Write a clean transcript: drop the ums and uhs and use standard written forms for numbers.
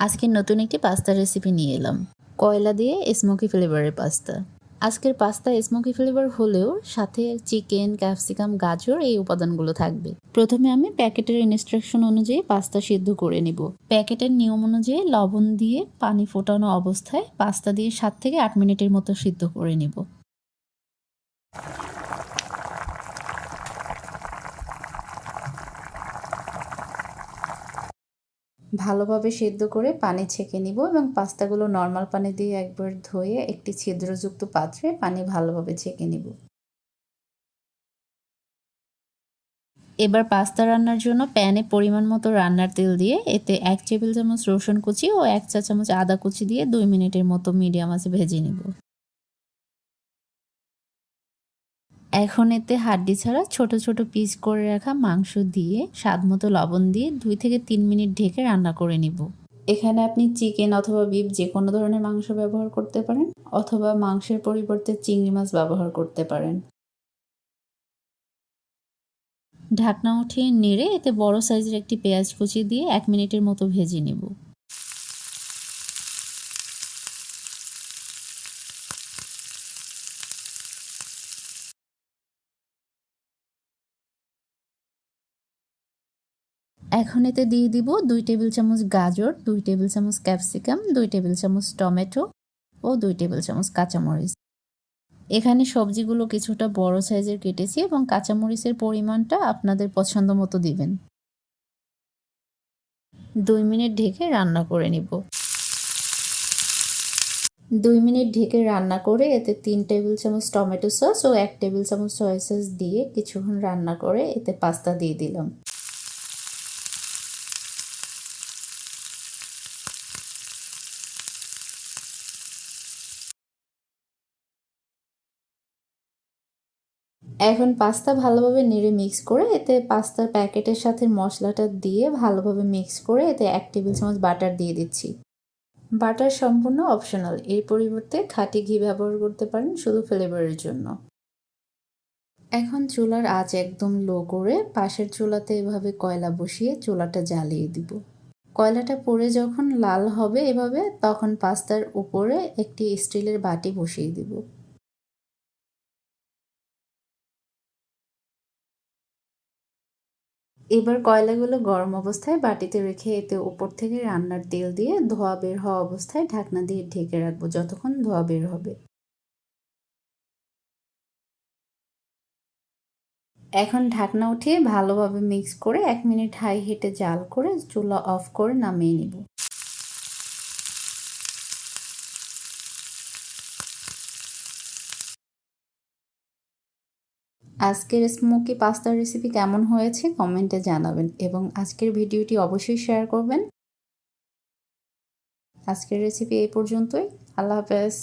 আজকের নতুন একটি পাস্তা রেসিপি নিয়ে এলাম। কয়লা দিয়ে স্মোকি ফ্লেভারের পাস্তা। আজকের পাস্তা স্মোকি ফ্লেভার হলেও সাথে চিকেন, ক্যাপসিকাম, গাজর এই উপাদানগুলো থাকবে। প্রথমে আমি প্যাকেটের ইনস্ট্রাকশন অনুযায়ী পাস্তা সিদ্ধ করে নিব। প্যাকেটের নিয়ম অনুযায়ী লবণ দিয়ে পানি ফোটানো অবস্থায় পাস্তা দিয়ে 7 থেকে 8 মিনিটের মতো সিদ্ধ করে নিব। ভালোভাবে সেদ্ধ করে পানি ছেঁকে নিব এবং পাস্তাগুলো নর্মাল পানি দিয়ে একবার ধুয়ে একটি ছিদ্রযুক্ত পাত্রে পানি ভালোভাবে ছেঁকে নিব। এবার পাস্তা রান্নার জন্য প্যানে পরিমাণ মতো রান্নার তেল দিয়ে এতে 1 টেবিল চামচ রসুন কুচি ও 1 চা চামচ আদা কুচি দিয়ে 2 মিনিটের মতো মিডিয়াম আঁচে ভেজে নিব। এখন এতে হাড্ডি ছাড়া ছোট ছোট পিস করে রাখা মাংস দিয়ে স্বাদমতো লবণ দিয়ে 2 থেকে 3 মিনিট ঢেকে রান্না করে নিব। এখানে আপনি চিকেন অথবা বিফ যে কোনো ধরনের মাংস ব্যবহার করতে পারেন অথবা মাংসের পরিবর্তে চিংড়ি মাছ ব্যবহার করতে পারেন। ঢাকনা উঠিয়ে নেড়ে এতে বড় সাইজের একটি পেঁয়াজ কুচি দিয়ে 1 মিনিটের মতো ভেজে নেব। এখন এতে দিয়ে দিব 2 টেবিল চামচ গাজর, 2 টেবিল চামচ ক্যাপসিকাম, 2 টেবিল চামচ টমেটো ও 2 টেবিল চামচ কাঁচামরিচ। এখানে সবজিগুলো কিছুটা বড় সাইজের কেটেছি এবং কাঁচামরিচের পরিমাণটা আপনাদের পছন্দ মতো দিবেন। 2 মিনিট ঢেকে রান্না করে নিব। 2 মিনিট ঢেকে রান্না করে এতে 3 টেবিল চামচ টমেটো সস ও 1 টেবিল চামচ সয়া সস দিয়ে কিছুক্ষণ রান্না করে এতে পাস্তা দিয়ে দিলাম। এখন পাস্তা ভালোভাবে নেড়ে মিক্স করে এতে পাস্তার প্যাকেটের সাথে মশলাটা দিয়ে ভালোভাবে মিক্স করে এতে 1 টেবিল চামচ বাটার দিয়ে দিচ্ছি। বাটার সম্পূর্ণ অপশনাল, এর পরিবর্তে খাঁটি ঘি ব্যবহার করতে পারেন শুধু ফ্লেভারের জন্য। এখন চুলার আঁচ একদম লো করে পাশের চুলাতে এভাবে কয়লা বসিয়ে চুলাটা জ্বালিয়ে দিব। কয়লাটা পুড়ে যখন লাল হবে এভাবে তখন পাস্তার উপরে একটি স্টিলের বাটি বসিয়ে দিব। এবার কয়লাগুলো গরম অবস্থায় বাটিতে রেখে এতে উপর থেকে রান্নার তেল দিয়ে ধোঁয়া বের হওয়া অবস্থায় ঢাকনা দিয়ে ঢেকে রাখবো যতক্ষণ ধোঁয়া বের হবে। এখন ঢাকনা উঠিয়ে ভালোভাবে মিক্স করে 1 মিনিট হাই হিটে জাল করে চুলা অফ করে নামিয়ে নিব। আজকের স্মোকি পাস্তার রেসিপি কেমন হয়েছে কমেন্টে জানাবেন এবং আজকের ভিডিওটি অবশ্যই শেয়ার করবেন। আজকের রেসিপি এই পর্যন্তই। আল্লাহ হাফেজ।